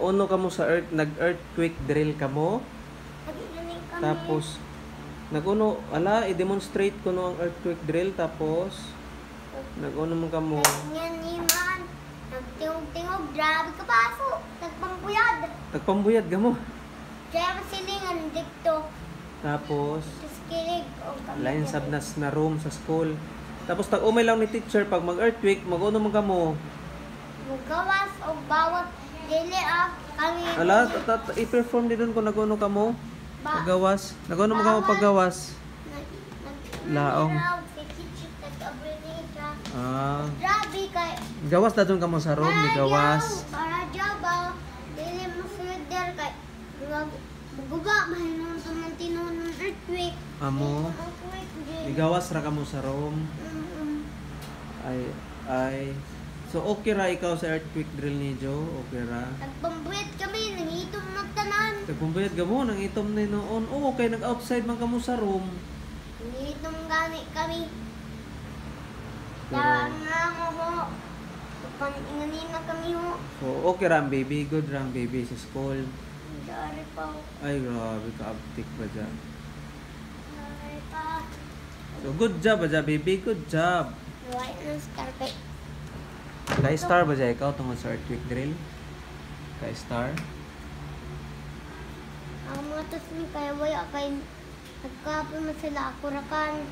Uno ka mo sa nag-earthquake drill ka mo. Tapos, i-demonstrate ko no ang earthquake drill. Tapos, nag-uno mo ka mo. Nagtingog-tingog, grabe ka paso. Nagpambuyad ka mo. Kaya masilingan dito. Tapos, Kilig. line sab na room sa school. Tapos, tag-umay lang ni teacher. Pag mag-earthquake, mag-uno mo ka mo. Magawas o bawat dili kami. I-perform din doon kung nag-uno ka mo. Paggawas. Nag-uno mo ka mo paggawas. Laong. Grabe kay. Gawas na doon ka mo sa room. Ni gawas. Para jaba. Dili mo surrender kay. Maguba. Mahinom sa mga tinunong earthquake. Amo. Igawas ra ka mo sa room. Ay. So okay ra ikaw sa earthquake drill ni Joe? Okay ra? Nagpambuyat kami, nangitom magtanan. Nagpambuyat ka mo, nangitom na noon. Oo, okay, nag-outside man ka mo sa room. Nangitom gani kami. Pero, nga mo ho. Panginganina kami ho. so okay ra ang baby, good ra ang baby sa school. Dari pa ho. Ay grabe ka abtik ba dyan? Dari pa. So good job ba dyan baby, good job. White na scarpe. Ka-star ba dyan ikaw tungkol sa earthquake drill? Ka-star? Ang mga tos ni kaya wala kay nagkapon mo sila ako rakan.